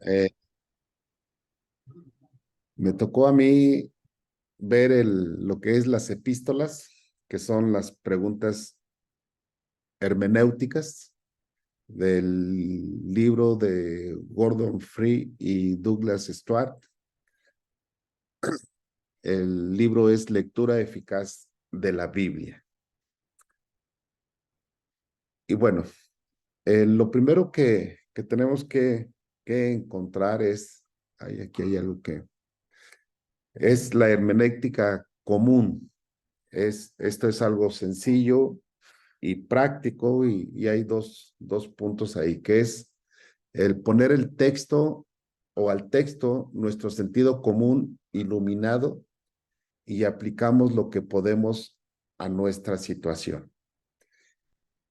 Eh, Me tocó a mí ver lo que es las epístolas, que son las preguntas hermenéuticas del libro de Gordon Free y Douglas Stuart. El libro es Lectura Eficaz de la Biblia. Y bueno, lo primero que tenemos que encontrar es, aquí hay algo que es la hermenéutica común. Esto es algo sencillo y práctico y hay dos puntos ahí, que es el poner el texto o al texto nuestro sentido común iluminado y aplicamos lo que podemos a nuestra situación.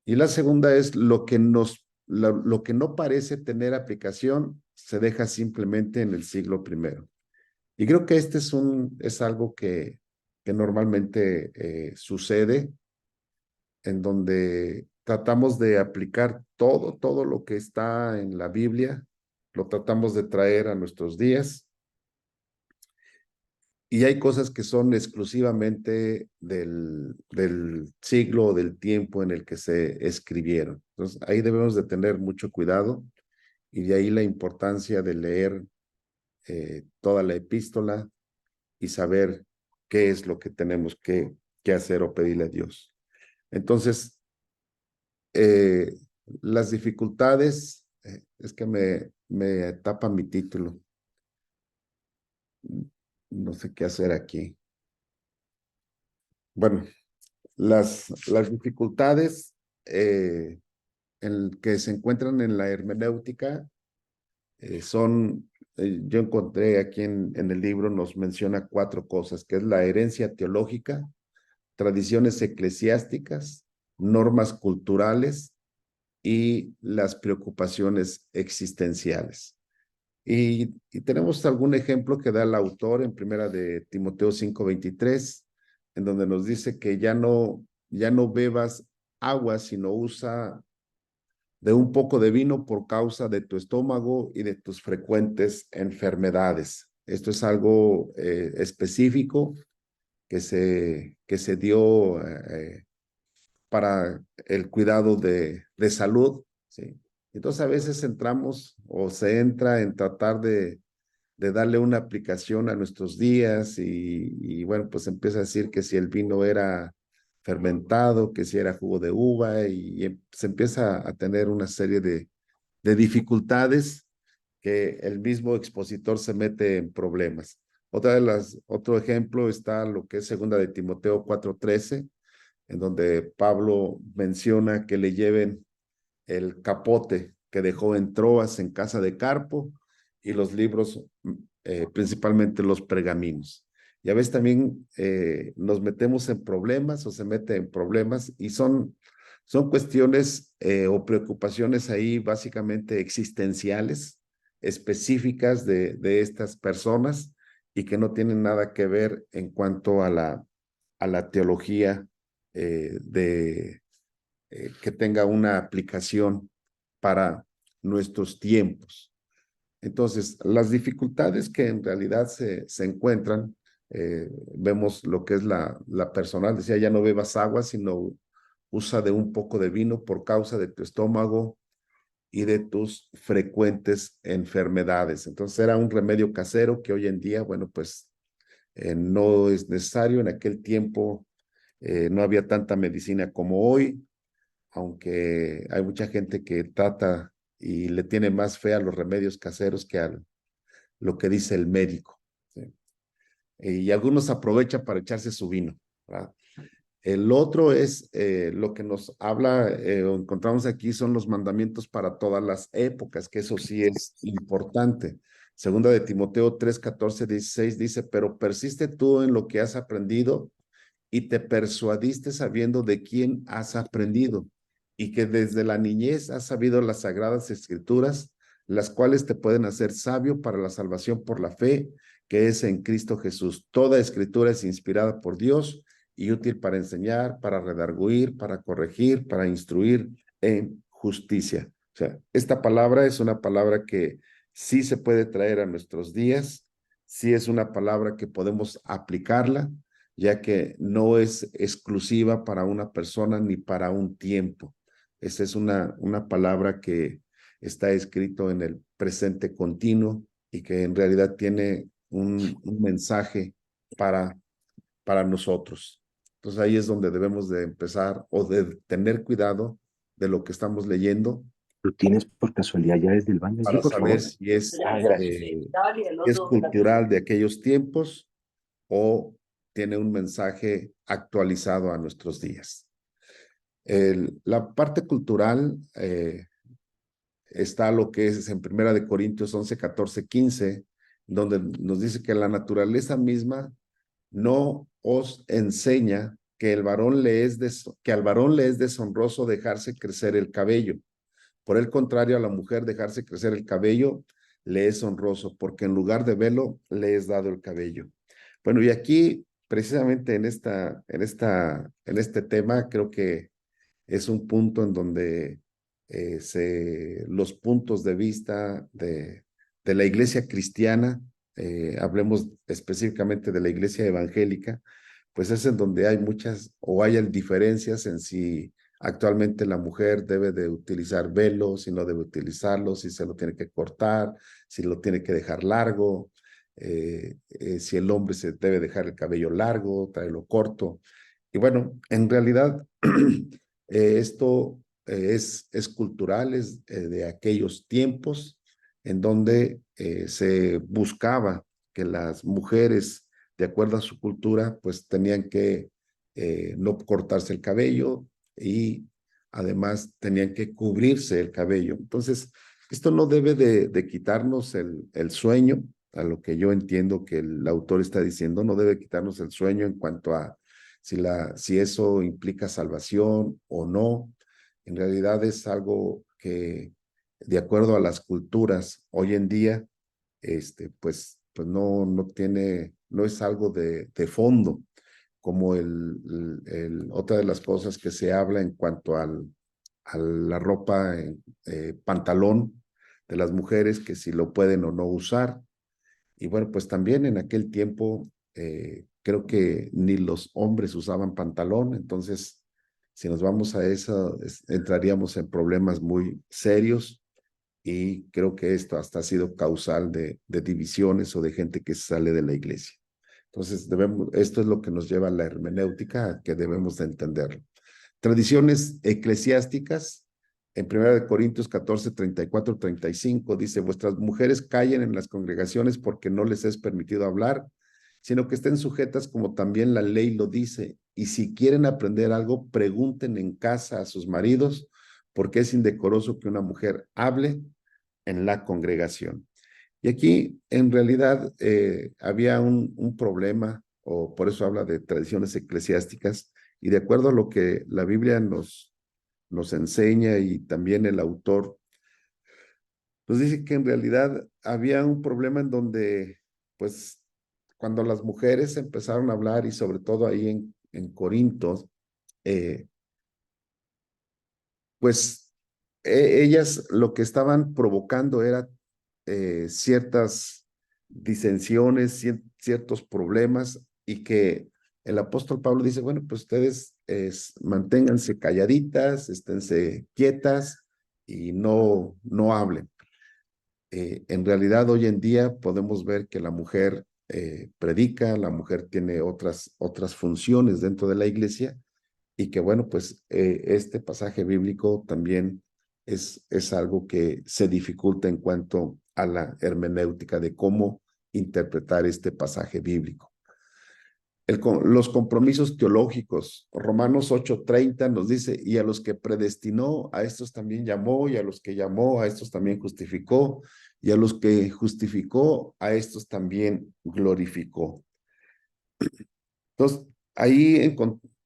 Y la segunda es lo que no parece tener aplicación se deja simplemente en el siglo primero. Y creo que este es algo que normalmente sucede en donde tratamos de aplicar todo lo que está en la Biblia, lo tratamos de traer a nuestros días, y hay cosas que son exclusivamente del siglo o del tiempo en el que se escribieron. Entonces, ahí debemos de tener mucho cuidado, y de ahí la importancia de leer toda la epístola y saber qué es lo que tenemos que hacer o pedirle a Dios. Entonces, Eh, las dificultades, es que me tapa mi título. No sé qué hacer aquí. Bueno, las dificultades que se encuentran en la hermenéutica yo encontré aquí en el libro, nos menciona cuatro cosas, que es la herencia teológica, tradiciones eclesiásticas, normas culturales y las preocupaciones existenciales. Y tenemos algún ejemplo que da el autor en primera de Timoteo 5:23, en donde nos dice que ya no bebas agua, sino usa de un poco de vino por causa de tu estómago y de tus frecuentes enfermedades. Esto es algo específico que se dio para el cuidado de salud, ¿sí? Entonces a veces entramos o se entra en tratar de darle una aplicación a nuestros días y bueno, pues empieza a decir que si el vino era fermentado, que si era jugo de uva y se empieza a tener una serie de dificultades que el mismo expositor se mete en problemas. Otro ejemplo está lo que es segunda de Timoteo 4:13, en donde Pablo menciona que le lleven el capote que dejó en Troas en casa de Carpo y los libros, principalmente los pergaminos. Y a veces también nos metemos en problemas o se mete en problemas y son cuestiones o preocupaciones ahí básicamente existenciales, específicas de estas personas y que no tienen nada que ver en cuanto a la teología que tenga una aplicación para nuestros tiempos. Entonces, las dificultades que en realidad se encuentran, vemos lo que es la personal, decía, ya no bebas agua, sino usa de un poco de vino por causa de tu estómago y de tus frecuentes enfermedades. Entonces, era un remedio casero que hoy en día, bueno, pues no es necesario. En aquel tiempo no había tanta medicina como hoy, aunque hay mucha gente que trata y le tiene más fe a los remedios caseros que a lo que dice el médico, ¿sí? Y algunos aprovechan para echarse su vino, ¿verdad? El otro es lo que nos habla o encontramos aquí son los mandamientos para todas las épocas, que eso sí es importante. Segunda de Timoteo 3:14-16 dice, pero persiste tú en lo que has aprendido y te persuadiste sabiendo de quién has aprendido y que desde la niñez has sabido las sagradas escrituras, las cuales te pueden hacer sabio para la salvación por la fe que es en Cristo Jesús. Toda escritura es inspirada por Dios y útil para enseñar, para redarguir, para corregir, para instruir en justicia. O sea, esta palabra es una palabra sí se puede traer a nuestros días, sí es una palabra que podemos aplicarla, ya que no es exclusiva para una persona ni para un tiempo. Esa es una palabra que está escrito en el presente continuo y que en realidad tiene un mensaje para, para nosotros. Entonces ahí es donde debemos de empezar o de tener cuidado de lo que estamos leyendo ¿Lo tienes por casualidad ya desde el baño allí, para por saber favor? si es, Ah, gracias. eh, es cultural de aquellos tiempos o tiene un mensaje actualizado a nuestros días. La parte cultural está lo que es en Primera de Corintios 11, 14, 15, donde nos dice que la naturaleza misma no os enseña que que al varón le es deshonroso dejarse crecer el cabello. Por el contrario, a la mujer dejarse crecer el cabello le es honroso, porque en lugar de velo le es dado el cabello. Bueno, y aquí, precisamente en este tema, creo que es un punto en donde los puntos de vista de la iglesia cristiana, hablemos específicamente de la iglesia evangélica, pues es en donde hay muchas o hay diferencias en si actualmente la mujer debe de utilizar velo, si no debe utilizarlo, si se lo tiene que cortar, si lo tiene que dejar largo, si el hombre se debe dejar el cabello largo, traerlo corto. Y bueno, en realidad esto es cultural, es de aquellos tiempos en donde se buscaba que las mujeres, de acuerdo a su cultura, pues tenían que no cortarse el cabello y además tenían que cubrirse el cabello. Entonces, esto no debe de quitarnos el sueño, a lo que yo entiendo que el autor está diciendo, no debe quitarnos el sueño en cuanto a si eso implica salvación o no. En realidad es algo que, de acuerdo a las culturas hoy en día, pues no es algo de fondo, como otra de las cosas que se habla en cuanto a la ropa, pantalón de las mujeres, que si lo pueden o no usar. Y bueno, pues también en aquel tiempo creo que ni los hombres usaban pantalón, entonces si nos vamos a eso, entraríamos en problemas muy serios y creo que esto hasta ha sido causal de divisiones o de gente que sale de la iglesia. Entonces, esto es lo que nos lleva a la hermenéutica, que debemos de entenderlo. Tradiciones eclesiásticas, en 1 Corintios 14, 34, 35, dice, vuestras mujeres callen en las congregaciones porque no les es permitido hablar, sino que estén sujetas como también la ley lo dice. Y si quieren aprender algo, pregunten en casa a sus maridos, porque es indecoroso que una mujer hable en la congregación. Y aquí, en realidad, había un problema, o por eso habla de tradiciones eclesiásticas, y de acuerdo a lo que la Biblia nos enseña y también el autor, nos dice que en realidad había un problema en donde, pues, cuando las mujeres empezaron a hablar, y sobre todo ahí en Corinto, eh, pues ellas lo que estaban provocando era ciertas disensiones, ciertos problemas, y que el apóstol Pablo dice, bueno, pues ustedes manténganse calladitas, esténse quietas y no hablen. En realidad hoy en día podemos ver que la mujer predica, la mujer tiene otras funciones dentro de la iglesia, y que bueno, pues este pasaje bíblico también es algo que se dificulta en cuanto a la hermenéutica de cómo interpretar este pasaje bíblico. Los compromisos teológicos, Romanos 8:30 nos dice, y a los que predestinó, a estos también llamó, y a los que llamó, a estos también justificó, y a los que justificó, a estos también glorificó. Entonces, ahí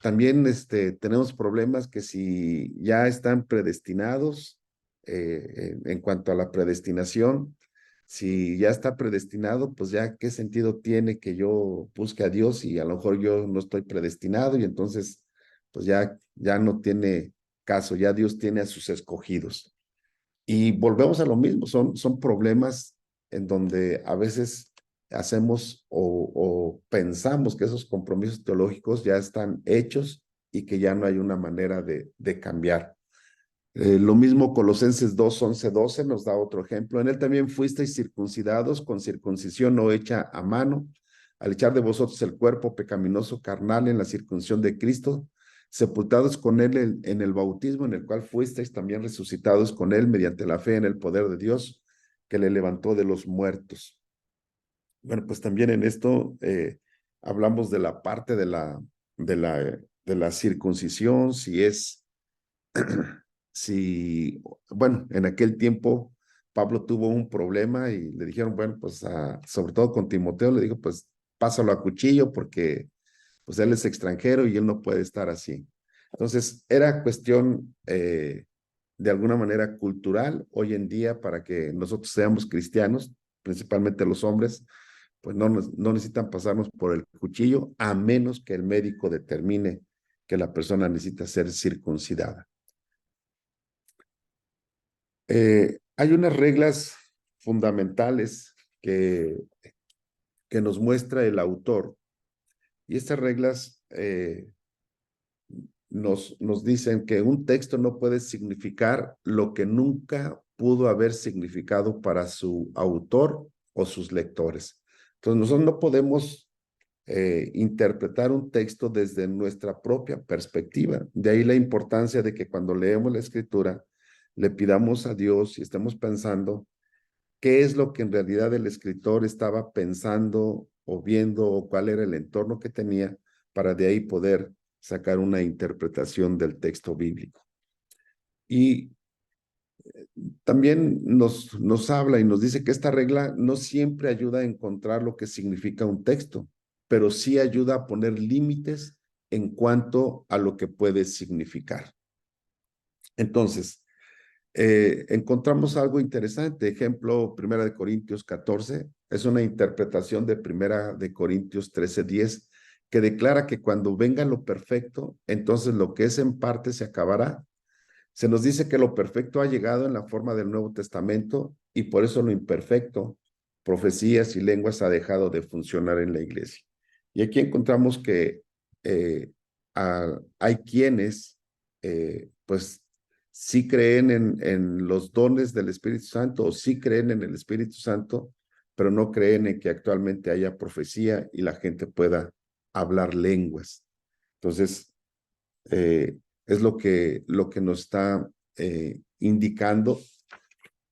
también tenemos problemas que si ya están predestinados, en cuanto a la predestinación, si ya está predestinado, pues ya qué sentido tiene que yo busque a Dios y a lo mejor yo no estoy predestinado, y entonces pues ya no tiene caso, ya Dios tiene a sus escogidos. Y volvemos a lo mismo, son problemas en donde a veces hacemos o pensamos que esos compromisos teológicos ya están hechos y que ya no hay una manera de cambiar. Lo mismo Colosenses 2, 11, 12 nos da otro ejemplo. En él también fuisteis circuncidados con circuncisión no hecha a mano, al echar de vosotros el cuerpo pecaminoso carnal en la circuncisión de Cristo, sepultados con él en el bautismo, en el cual fuisteis también resucitados con él mediante la fe en el poder de Dios que le levantó de los muertos. Bueno, pues también en esto hablamos de la parte de la circuncisión, si es si, bueno, en aquel tiempo Pablo tuvo un problema y le dijeron, bueno, pues sobre todo con Timoteo, le dijo, pues pásalo a cuchillo porque pues él es extranjero y él no puede estar así. Entonces, era cuestión de alguna manera cultural hoy en día para que nosotros seamos cristianos, principalmente los hombres, pues no necesitan pasarnos por el cuchillo a menos que el médico determine que la persona necesita ser circuncidada. Hay unas reglas fundamentales que nos muestra el autor y estas reglas nos dicen que un texto no puede significar lo que nunca pudo haber significado para su autor o sus lectores. Entonces nosotros no podemos interpretar un texto desde nuestra propia perspectiva. De ahí la importancia de que cuando leemos la escritura le pidamos a Dios y estemos pensando qué es lo que en realidad el escritor estaba pensando o viendo o cuál era el entorno que tenía para de ahí poder sacar una interpretación del texto bíblico. Y también nos habla y nos dice que esta regla no siempre ayuda a encontrar lo que significa un texto, pero sí ayuda a poner límites en cuanto a lo que puede significar. Entonces, encontramos algo interesante. Ejemplo, Primera de Corintios 14, es una interpretación de Primera de Corintios 13:10, que declara que cuando venga lo perfecto, entonces lo que es en parte se acabará. Se nos dice que lo perfecto ha llegado en la forma del Nuevo Testamento y por eso lo imperfecto, profecías y lenguas, ha dejado de funcionar en la iglesia. Y aquí encontramos que hay quienes, pues, sí creen en los dones del Espíritu Santo o sí creen en el Espíritu Santo, pero no creen en que actualmente haya profecía y la gente pueda hablar lenguas. Entonces, es lo que nos está indicando.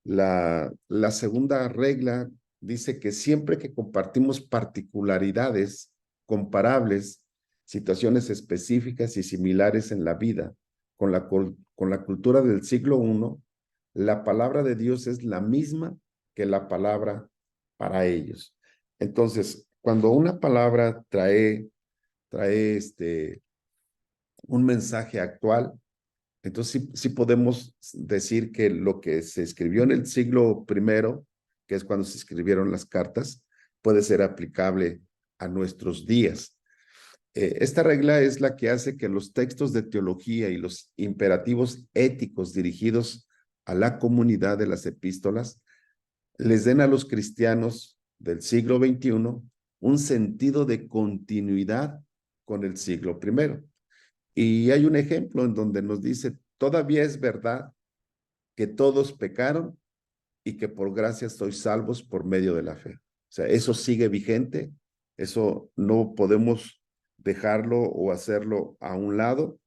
La segunda regla dice que siempre que compartimos particularidades comparables, situaciones específicas y similares en la vida con la cultura del siglo I, la palabra de Dios es la misma que la palabra para ellos. Entonces, cuando una palabra trae un mensaje actual, entonces sí podemos decir que lo que se escribió en el siglo I, que es cuando se escribieron las cartas, puede ser aplicable a nuestros días. Esta regla es la que hace que los textos de teología y los imperativos éticos dirigidos a la comunidad de las epístolas les den a los cristianos del siglo XXI un sentido de continuidad con el siglo I. Y hay un ejemplo en donde nos dice, todavía es verdad que todos pecaron y que por gracia sois salvos por medio de la fe. O sea, eso sigue vigente, eso no podemos dejarlo o hacerlo a un lado.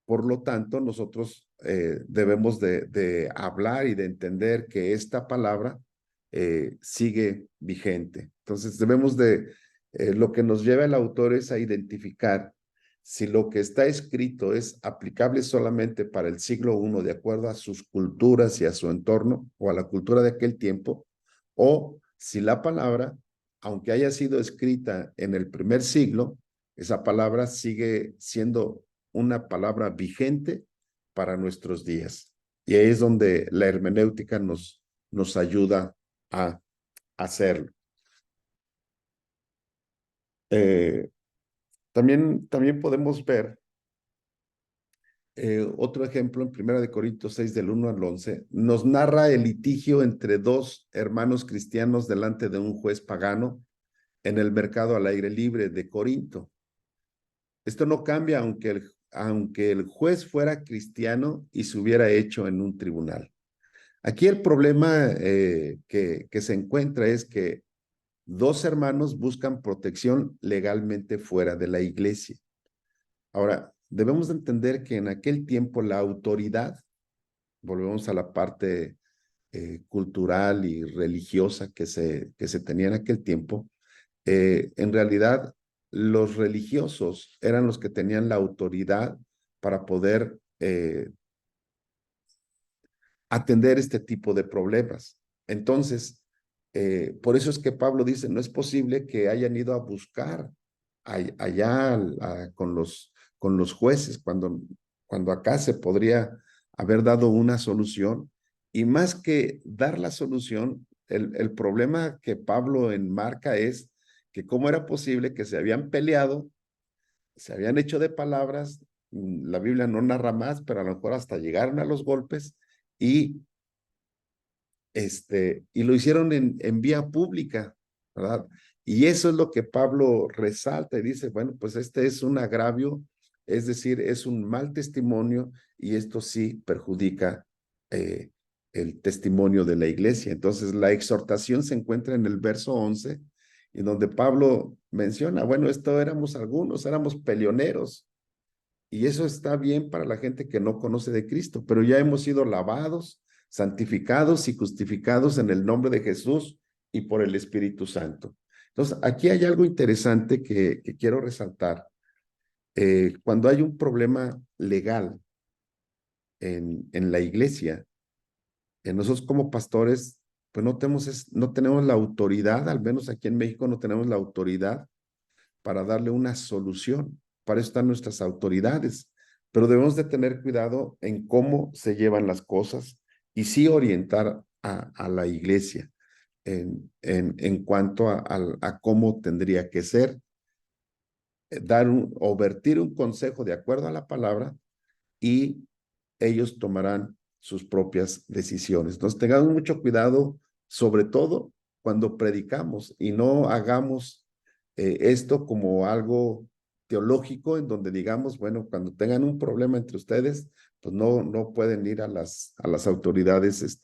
Por lo tanto, nosotros debemos de hablar y de entender que esta palabra sigue vigente. Entonces, lo que nos lleva el autor es a identificar si lo que está escrito es aplicable solamente para el siglo I de acuerdo a sus culturas y a su entorno o a la cultura de aquel tiempo, o si la palabra, aunque haya sido escrita en el primer siglo, esa palabra sigue siendo una palabra vigente para nuestros días. Y ahí es donde la hermenéutica nos ayuda a hacerlo. También podemos ver Otro ejemplo, en 1 Corintios 6, del 1 al 11, nos narra el litigio entre dos hermanos cristianos delante de un juez pagano en el mercado al aire libre de Corinto. Esto no cambia aunque el juez fuera cristiano y se hubiera hecho en un tribunal. Aquí el problema que se encuentra es que dos hermanos buscan protección legalmente fuera de la iglesia. Ahora, debemos de entender que en aquel tiempo la autoridad, volvemos a la parte cultural y religiosa que se tenía en aquel tiempo, en realidad los religiosos eran los que tenían la autoridad para poder atender este tipo de problemas. Entonces, por eso es que Pablo dice, no es posible que hayan ido a buscar allá con los jueces, cuando acá se podría haber dado una solución. Y más que dar la solución, el problema que Pablo enmarca es que cómo era posible que se habían peleado, se habían hecho de palabras, la Biblia no narra más, pero a lo mejor hasta llegaron a los golpes y y lo hicieron en vía pública, ¿verdad? Y eso es lo que Pablo resalta y dice, bueno, pues este es un agravio, es decir, es un mal testimonio y esto sí perjudica eh, el testimonio de la iglesia. Entonces, la exhortación se encuentra en el verso 11, y donde Pablo menciona, bueno, esto éramos algunos, éramos peleoneros, y eso está bien para la gente que no conoce de Cristo, pero ya hemos sido lavados, santificados y justificados en el nombre de Jesús y por el Espíritu Santo. Entonces, aquí hay algo interesante que quiero resaltar. Cuando hay un problema legal en la iglesia, nosotros como pastores, pues no tenemos la autoridad, al menos aquí en México no tenemos la autoridad para darle una solución. Para eso están nuestras autoridades, pero debemos de tener cuidado en cómo se llevan las cosas y sí orientar a la iglesia en cuanto a cómo tendría que ser, o vertir un consejo de acuerdo a la palabra, y ellos tomarán sus propias decisiones. Entonces, tengamos mucho cuidado, sobre todo cuando predicamos, y no hagamos esto como algo teológico en donde digamos, bueno, cuando tengan un problema entre ustedes, pues no pueden ir a las autoridades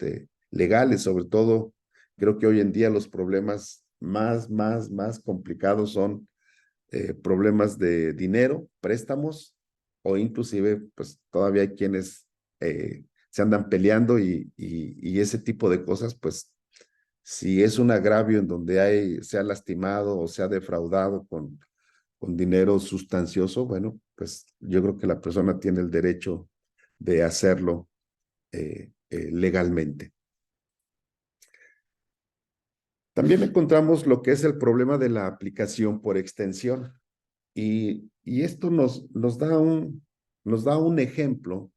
legales. Sobre todo, creo que hoy en día los problemas más complicados son problemas de dinero, préstamos, o inclusive, pues todavía hay quienes se andan peleando y ese tipo de cosas, pues si es un agravio en donde se ha lastimado o se ha defraudado con dinero sustancioso, bueno, pues yo creo que la persona tiene el derecho de hacerlo legalmente. También encontramos lo que es el problema de la aplicación por extensión. Y esto nos da un ejemplo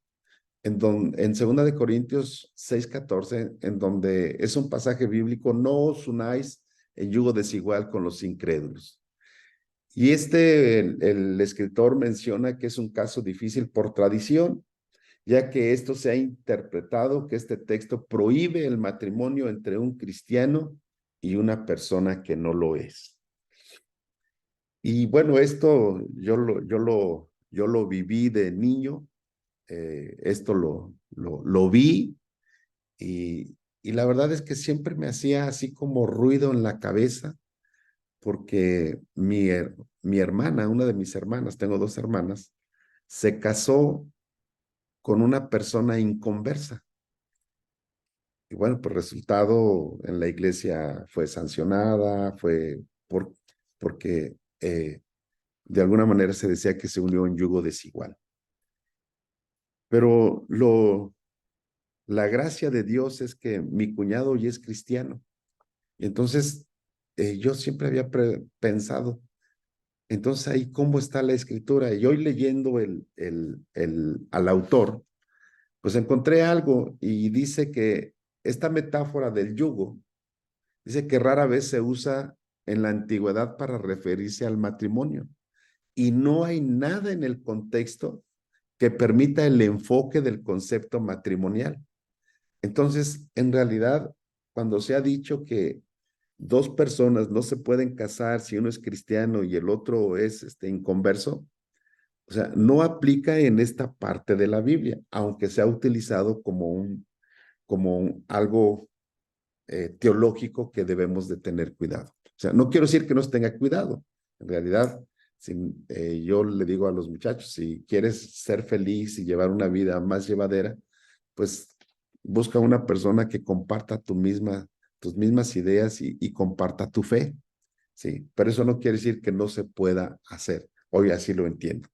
en 2 Corintios 6:14, en donde es un pasaje bíblico: no os unáis en yugo desigual con los incrédulos. Y el escritor menciona que es un caso difícil por tradición, ya que esto se ha interpretado que este texto prohíbe el matrimonio entre un cristiano y una persona que no lo es. Y bueno, esto yo lo viví de niño, esto lo vi, y la verdad es que siempre me hacía así como ruido en la cabeza, porque mi hermana, una de mis hermanas, tengo dos hermanas, se casó con una persona inconversa. Y bueno, pues resultado, en la iglesia fue sancionada, porque de alguna manera se decía que se unió en yugo desigual. Pero la gracia de Dios es que mi cuñado hoy es cristiano. Y entonces yo siempre había pensado, entonces ahí cómo está la escritura. Y hoy leyendo al autor, pues encontré algo, y dice que esta metáfora del yugo, dice que rara vez se usa en la antigüedad para referirse al matrimonio. Y no hay nada en el contexto que permita el enfoque del concepto matrimonial. Entonces, en realidad, cuando se ha dicho que dos personas no se pueden casar si uno es cristiano y el otro es inconverso, o sea, no aplica en esta parte de la Biblia, aunque se ha utilizado como algo teológico que debemos de tener cuidado. O sea, no quiero decir que no se tenga cuidado. En realidad, yo le digo a los muchachos, si quieres ser feliz y llevar una vida más llevadera, pues busca una persona que comparta tus mismas ideas y comparta tu fe. Sí, pero eso no quiere decir que no se pueda hacer. Hoy así lo entiendo.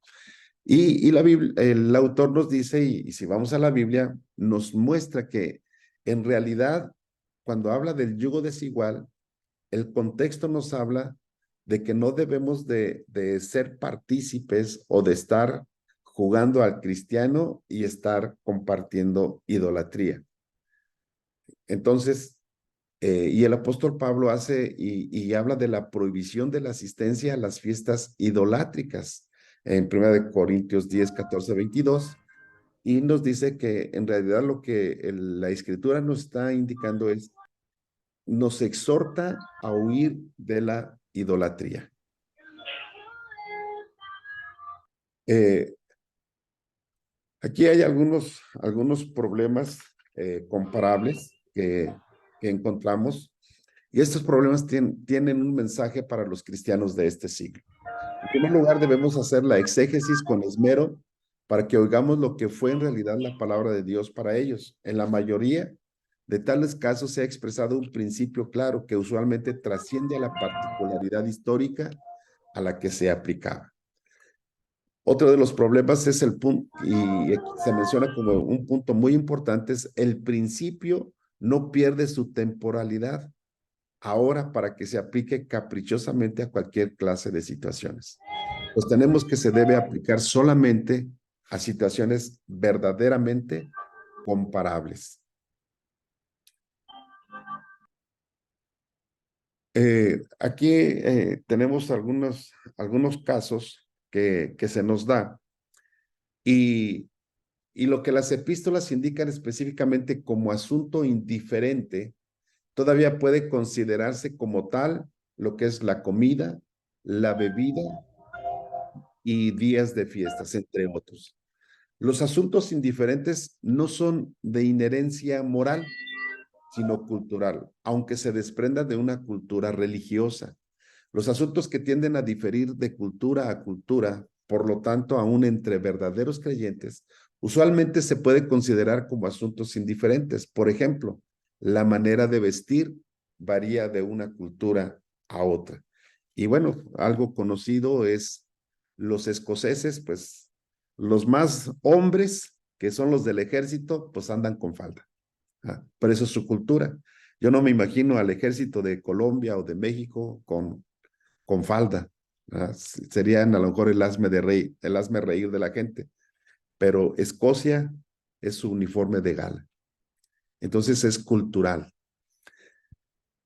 Y la Biblia, el autor nos dice, y si vamos a la Biblia, nos muestra que en realidad, cuando habla del yugo desigual, el contexto nos habla de que no debemos de ser partícipes o de estar jugando al cristiano y estar compartiendo idolatría. Entonces, y el apóstol Pablo hace y habla de la prohibición de la asistencia a las fiestas idolátricas en 1 Corintios 10, 14, 22, y nos dice que en realidad lo que la escritura nos está indicando es, nos exhorta a huir de la idolatría. Aquí hay algunos problemas comparables que encontramos. Y estos problemas tienen un mensaje para los cristianos de este siglo. En primer lugar, debemos hacer la exégesis con esmero para que oigamos lo que fue en realidad la palabra de Dios para ellos. En la mayoría de tales casos se ha expresado un principio claro que usualmente trasciende a la particularidad histórica a la que se aplicaba. Otro de los problemas es el punto, y se menciona como un punto muy importante, es el principio no pierde su temporalidad ahora para que se aplique caprichosamente a cualquier clase de situaciones. Pues tenemos que se debe aplicar solamente a situaciones verdaderamente comparables. Aquí tenemos algunos casos que se nos da y lo que las epístolas indican específicamente como asunto indiferente todavía puede considerarse como tal lo que es la comida, la bebida y días de fiestas, entre otros. Los asuntos indiferentes no son de inherencia moral, sino cultural, aunque se desprenda de una cultura religiosa. Los asuntos que tienden a diferir de cultura a cultura, por lo tanto, aún entre verdaderos creyentes, usualmente se puede considerar como asuntos indiferentes. Por ejemplo, la manera de vestir varía de una cultura a otra. Y bueno, algo conocido es los escoceses, pues los más hombres, que son los del ejército, pues andan con falda. Pero eso es su cultura. Yo no me imagino al ejército de Colombia o de México con falda. Serían a lo mejor el hazme reír de la gente. Pero Escocia es su uniforme de gala. Entonces es cultural.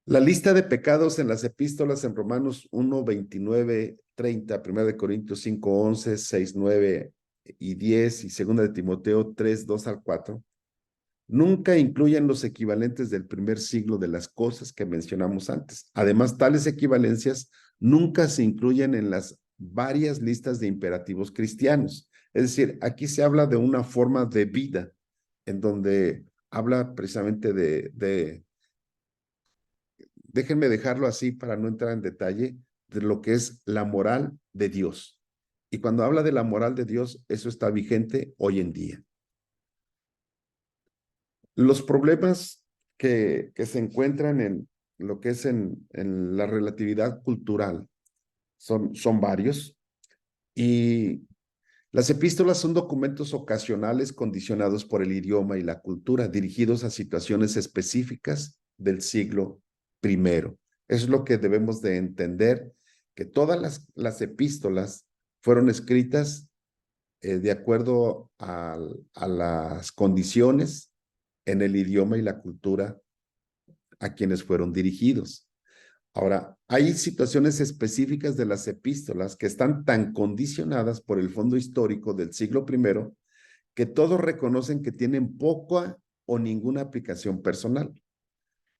La lista de pecados en las epístolas en Romanos 1, 29, 30, 1 de Corintios 5, 11, 6, 9 y 10 y 2 de Timoteo 3, 2 al 4 nunca incluyen los equivalentes del primer siglo de las cosas que mencionamos antes. Además, tales equivalencias nunca se incluyen en las varias listas de imperativos cristianos. Es decir, aquí se habla de una forma de vida en donde habla precisamente déjenme dejarlo así para no entrar en detalle, de lo que es la moral de Dios. Y cuando habla de la moral de Dios, eso está vigente hoy en día. Los problemas que se encuentran en lo que es en la relatividad cultural son varios y las epístolas son documentos ocasionales condicionados por el idioma y la cultura, dirigidos a situaciones específicas del siglo primero. Eso es lo que debemos de entender, que todas las epístolas fueron escritas de acuerdo a las condiciones en el idioma y la cultura a quienes fueron dirigidos. Ahora, hay situaciones específicas de las epístolas que están tan condicionadas por el fondo histórico del siglo primero que todos reconocen que tienen poca o ninguna aplicación personal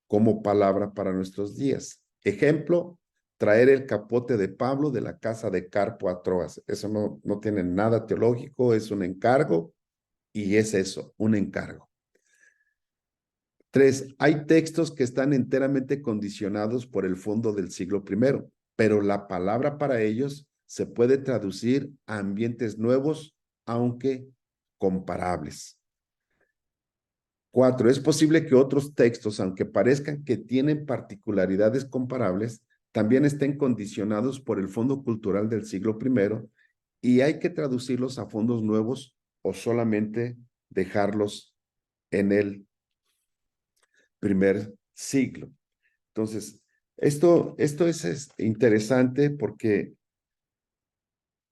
como palabra para nuestros días. Ejemplo, traer el capote de Pablo de la casa de Carpo a Troas. Eso no tiene nada teológico, es un encargo y es eso, un encargo. 3, hay textos que están enteramente condicionados por el fondo del siglo I, pero la palabra para ellos se puede traducir a ambientes nuevos, aunque comparables. 4, es posible que otros textos, aunque parezcan que tienen particularidades comparables, también estén condicionados por el fondo cultural del siglo I y hay que traducirlos a fondos nuevos o solamente dejarlos en el primer siglo. Entonces, esto es interesante porque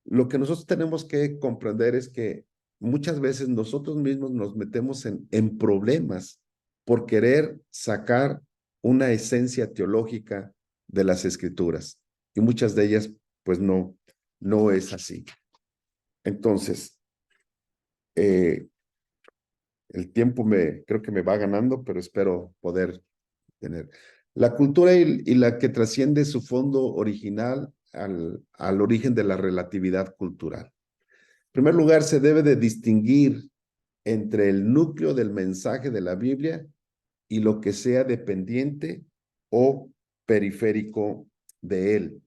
lo que nosotros tenemos que comprender es que muchas veces nosotros mismos nos metemos en problemas por querer sacar una esencia teológica de las escrituras. Y muchas de ellas, pues no es así. Entonces, el tiempo creo que me va ganando, pero espero poder tener. La cultura y la que trasciende su fondo original al origen de la relatividad cultural. En primer lugar, se debe de distinguir entre el núcleo del mensaje de la Biblia y lo que sea dependiente o periférico de él.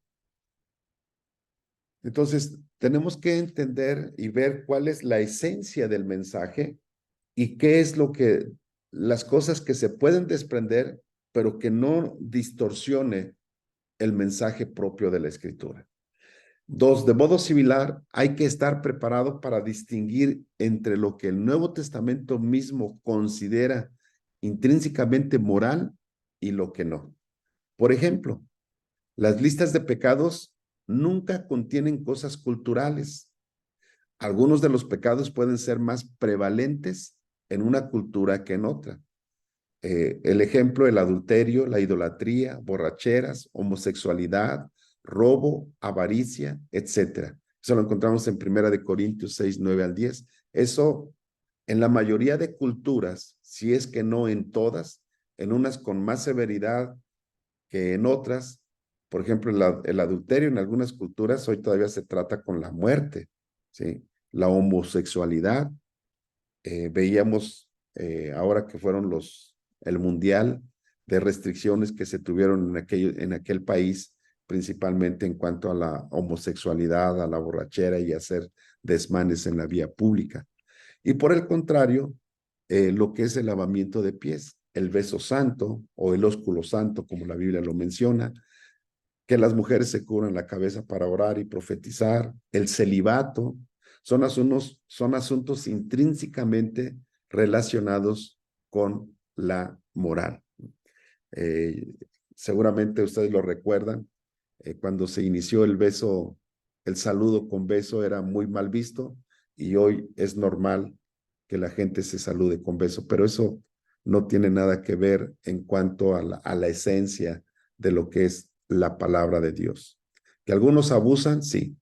Entonces, tenemos que entender y ver cuál es la esencia del mensaje y qué es las cosas que se pueden desprender, pero que no distorsione el mensaje propio de la Escritura. 2, de modo similar, hay que estar preparado para distinguir entre lo que el Nuevo Testamento mismo considera intrínsecamente moral y lo que no. Por ejemplo, las listas de pecados nunca contienen cosas culturales. Algunos de los pecados pueden ser más prevalentes en una cultura que en otra. El ejemplo, el adulterio, la idolatría, borracheras, homosexualidad, robo, avaricia, etcétera. Eso lo encontramos en 1 Corintios 6, 9 al 10. Eso en la mayoría de culturas, si es que no en todas, en unas con más severidad que en otras. Por ejemplo, el adulterio en algunas culturas hoy todavía se trata con la muerte, ¿sí? La homosexualidad, veíamos ahora que fueron el mundial de restricciones que se tuvieron en aquel país, principalmente en cuanto a la homosexualidad, a la borrachera y hacer desmanes en la vía pública. Y por el contrario, lo que es el lavamiento de pies, el beso santo o el ósculo santo, como la Biblia lo menciona, que las mujeres se cubran la cabeza para orar y profetizar, el celibato, son asuntos intrínsecamente relacionados con la moral. Eh, Seguramente ustedes lo recuerdan, cuando se inició el saludo con beso era muy mal visto y hoy es normal que la gente se salude con beso, pero eso no tiene nada que ver en cuanto a la esencia de lo que es la palabra de Dios. ¿Que algunos abusan? Sí.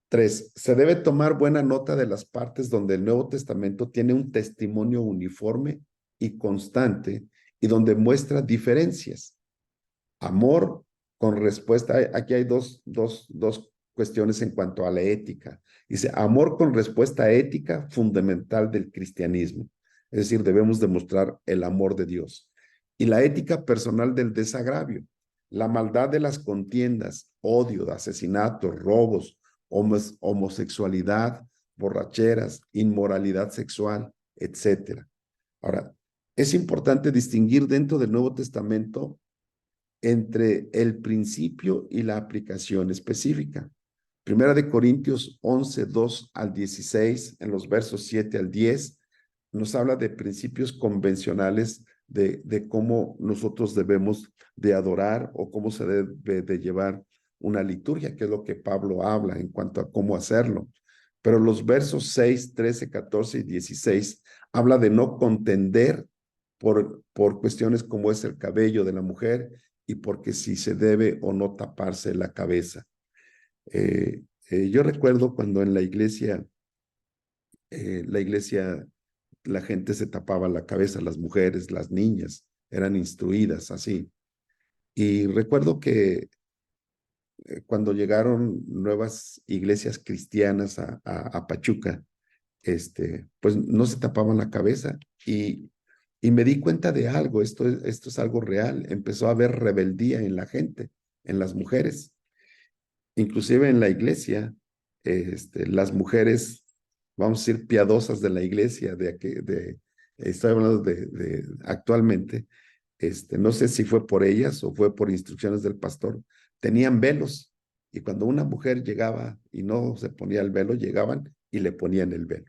3, se debe tomar buena nota de las partes donde el Nuevo Testamento tiene un testimonio uniforme y constante y donde muestra diferencias. Amor con respuesta, aquí hay dos cuestiones en cuanto a la ética. Dice, amor con respuesta ética fundamental del cristianismo. Es decir, debemos demostrar el amor de Dios. Y la ética personal del desagravio, la maldad de las contiendas, odio, asesinatos, robos, homosexualidad, borracheras, inmoralidad sexual, etcétera. Ahora, es importante distinguir dentro del Nuevo Testamento entre el principio y la aplicación específica. Primera de Corintios 11, 2 al 16, en los versos 7 al 10, nos habla de principios convencionales de cómo nosotros debemos de adorar o cómo se debe de llevar una liturgia, que es lo que Pablo habla en cuanto a cómo hacerlo. Pero los versos 6, 13, 14 y 16 habla de no contender por cuestiones como es el cabello de la mujer y porque si se debe o no taparse la cabeza. Yo recuerdo cuando en la iglesia la iglesia, la gente se tapaba la cabeza, las mujeres, las niñas, eran instruidas así. Y recuerdo que cuando llegaron nuevas iglesias cristianas a Pachuca, pues no se tapaban la cabeza y me di cuenta de algo, esto es algo real, empezó a haber rebeldía en la gente, en las mujeres, inclusive en la iglesia, las mujeres, vamos a decir, piadosas de la iglesia, estoy hablando de actualmente, no sé si fue por ellas o fue por instrucciones del pastor, tenían velos y cuando una mujer llegaba y no se ponía el velo, llegaban y le ponían el velo.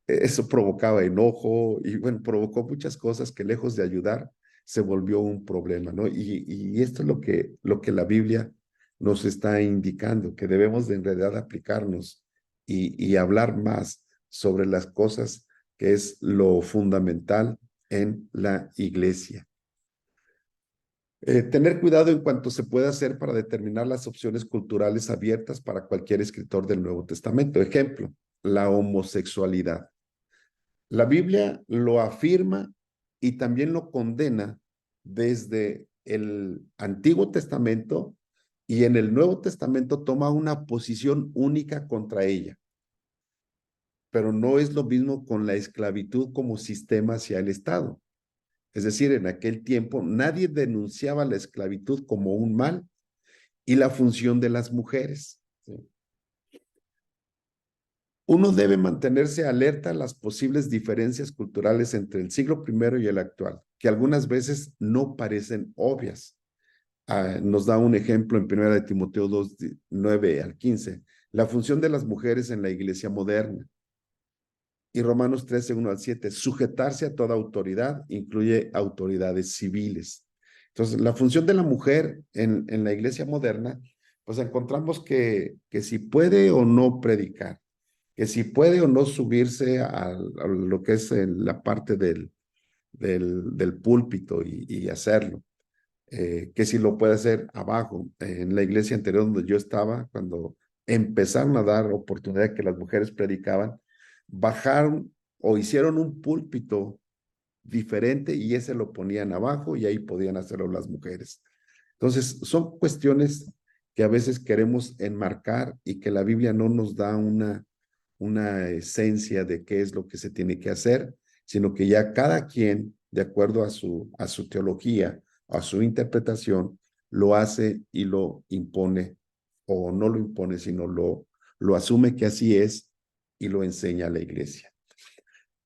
Eso provocaba enojo y bueno, provocó muchas cosas que lejos de ayudar se volvió un problema, ¿no? Y esto es lo que la Biblia nos está indicando, que debemos de en realidad aplicarnos y hablar más sobre las cosas que es lo fundamental en la iglesia. Tener cuidado en cuanto se puede hacer para determinar las opciones culturales abiertas para cualquier escritor del Nuevo Testamento. Ejemplo, la homosexualidad. La Biblia lo afirma y también lo condena desde el Antiguo Testamento y en el Nuevo Testamento toma una posición única contra ella. Pero no es lo mismo con la esclavitud como sistema hacia el Estado. Es decir, en aquel tiempo nadie denunciaba la esclavitud como un mal y la función de las mujeres. ¿Sí? Uno debe mantenerse alerta a las posibles diferencias culturales entre el siglo I y el actual, que algunas veces no parecen obvias. Nos da un ejemplo en 1 de Timoteo 2, 9 al 15, la función de las mujeres en la iglesia moderna. Y Romanos 13, 1 al 7, sujetarse a toda autoridad incluye autoridades civiles. Entonces, la función de la mujer en la iglesia moderna, pues encontramos que si puede o no predicar, que si puede o no subirse a lo que es la parte del púlpito y hacerlo, que si lo puede hacer abajo. En la iglesia anterior donde yo estaba, cuando empezaron a dar oportunidad que las mujeres predicaban, bajaron o hicieron un púlpito diferente y ese lo ponían abajo y ahí podían hacerlo las mujeres. Entonces, son cuestiones que a veces queremos enmarcar y que la Biblia no nos da una esencia de qué es lo que se tiene que hacer, sino que ya cada quien, de acuerdo a su teología, a su interpretación, lo hace y lo impone, o no lo impone, sino lo asume que así es y lo enseña a la iglesia.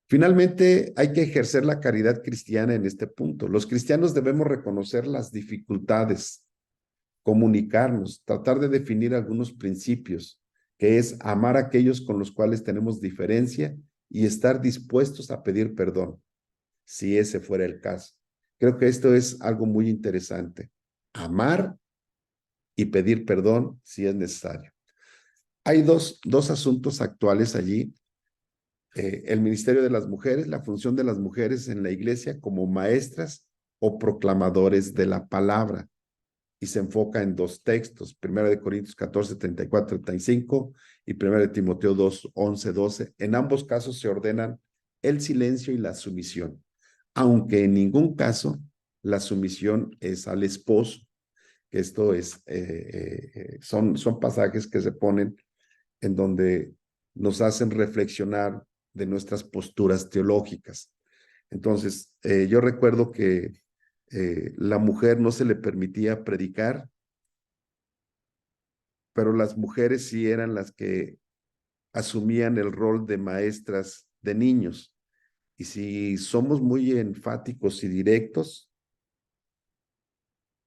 Finalmente, hay que ejercer la caridad cristiana en este punto. Los cristianos debemos reconocer las dificultades, comunicarnos, tratar de definir algunos principios, que es amar a aquellos con los cuales tenemos diferencia y estar dispuestos a pedir perdón, si ese fuera el caso. Creo que esto es algo muy interesante. Amar y pedir perdón si es necesario. Hay dos asuntos actuales allí. El ministerio de las mujeres, la función de las mujeres en la iglesia como maestras o proclamadores de la palabra. Y se enfoca en dos textos, 1 de Corintios 14, 34, 35 y 1 de Timoteo 2, 11, 12. En ambos casos se ordenan el silencio y la sumisión, aunque en ningún caso la sumisión es al esposo. Esto es, son pasajes que se ponen en donde nos hacen reflexionar de nuestras posturas teológicas. Entonces, yo recuerdo que la mujer no se le permitía predicar, pero las mujeres sí eran las que asumían el rol de maestras de niños. Y si somos muy enfáticos y directos,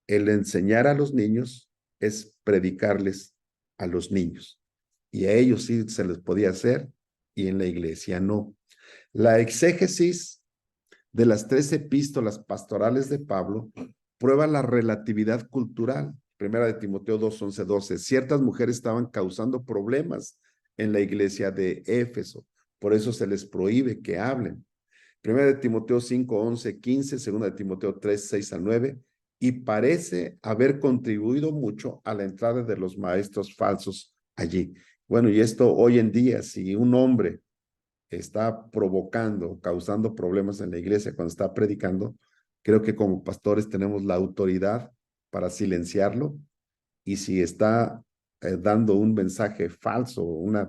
el enseñar a los niños es predicarles a los niños. Y a ellos sí se les podía hacer y en la iglesia no. La exégesis de las 3 epístolas pastorales de Pablo prueba la relatividad cultural. Primera de Timoteo 2, 11, 12. Ciertas mujeres estaban causando problemas en la iglesia de Éfeso. Por eso se les prohíbe que hablen. Primera de Timoteo 5, 11, 15. Segunda de Timoteo 3, 6 al 9. Y parece haber contribuido mucho a la entrada de los maestros falsos allí. Bueno, y esto hoy en día, si un hombre está provocando, causando problemas en la iglesia cuando está predicando, creo que como pastores tenemos la autoridad para silenciarlo, y si está dando un mensaje falso, una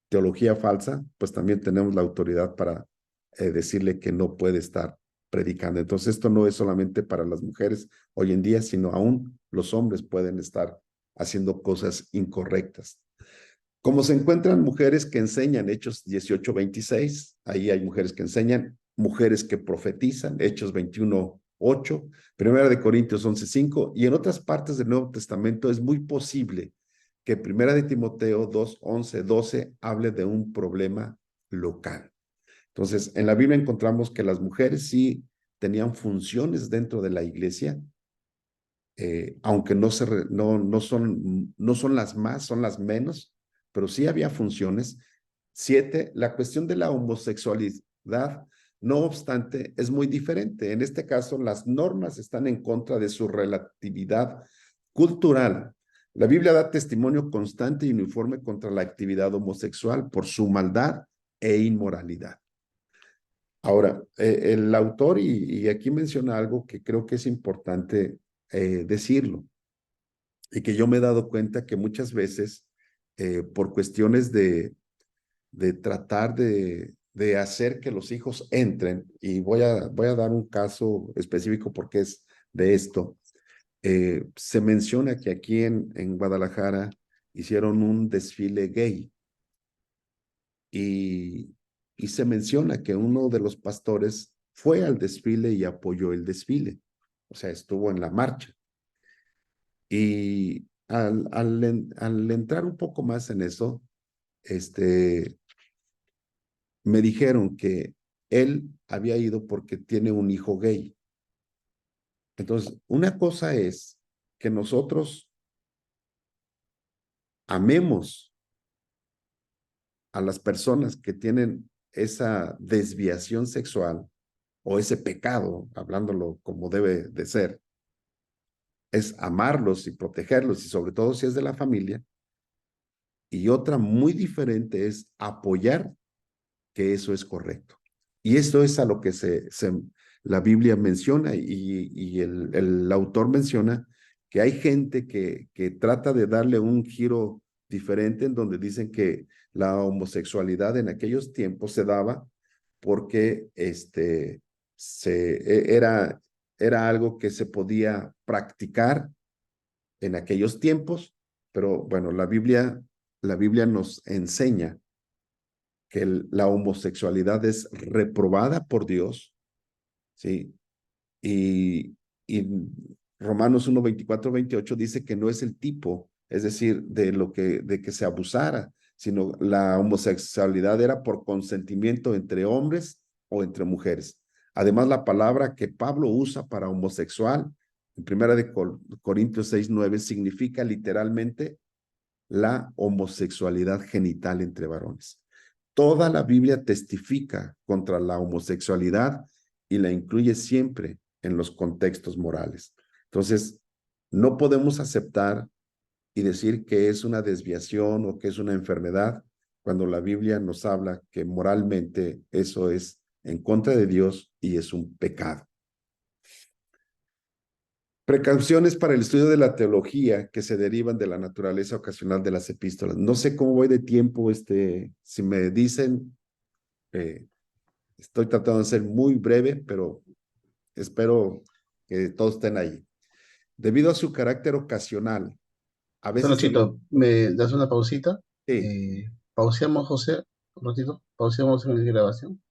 teología falsa, pues también tenemos la autoridad para decirle que no puede estar predicando. Entonces, esto no es solamente para las mujeres hoy en día, sino aún los hombres pueden estar haciendo cosas incorrectas. Como se encuentran mujeres que enseñan, Hechos 18:26, ahí hay mujeres que enseñan, mujeres que profetizan, Hechos 21:8, Primera de Corintios 11:5, y en otras partes del Nuevo Testamento es muy posible que Primera de Timoteo 2:11-12 hable de un problema local. Entonces, en la Biblia encontramos que las mujeres sí tenían funciones dentro de la iglesia, aunque no son las más, son las menos, pero sí había funciones. 7, la cuestión de la homosexualidad, no obstante, es muy diferente. En este caso, las normas están en contra de su relatividad cultural. La Biblia da testimonio constante y uniforme contra la actividad homosexual por su maldad e inmoralidad. Ahora, el autor, y aquí menciona algo que creo que es importante decirlo, y que yo me he dado cuenta que muchas veces, por cuestiones de tratar de hacer que los hijos entren, y voy a dar un caso específico porque es de esto, se menciona que aquí en Guadalajara hicieron un desfile gay, y, y se menciona que uno de los pastores fue al desfile y apoyó el desfile, o sea, estuvo en la marcha. Y al entrar un poco más en eso, este, me dijeron que él había ido porque tiene un hijo gay. Entonces, una cosa es que nosotros amemos a las personas que tienen esa desviación sexual o ese pecado, hablándolo como debe de ser, es amarlos y protegerlos, y sobre todo si es de la familia. Y otra muy diferente es apoyar que eso es correcto. Y esto es a lo que la Biblia menciona, y el autor menciona que hay gente que trata de darle un giro diferente, en donde dicen que la homosexualidad en aquellos tiempos se daba porque era algo que se podía practicar en aquellos tiempos, pero bueno, la Biblia nos enseña que la homosexualidad es reprobada por Dios, ¿sí? Y Romanos 1:24-28 dice que no es el tipo, es decir, de que se abusara, sino la homosexualidad era por consentimiento entre hombres o entre mujeres. Además, la palabra que Pablo usa para homosexual, en Primera de Corintios 6:9, significa literalmente la homosexualidad genital entre varones. Toda la Biblia testifica contra la homosexualidad y la incluye siempre en los contextos morales. Entonces, no podemos aceptar y decir que es una desviación o que es una enfermedad cuando la Biblia nos habla que moralmente eso es en contra de Dios y es un pecado. Precauciones para el estudio de la teología que se derivan de la naturaleza ocasional de las epístolas. No sé cómo voy de tiempo, si me dicen, eh, estoy tratando de ser muy breve, pero espero que todos estén ahí. Debido a su carácter ocasional, a veces Tonachito, ¿me das una pausita? sí, Pauseamos, José, un ratito. Pauseamos en la grabación.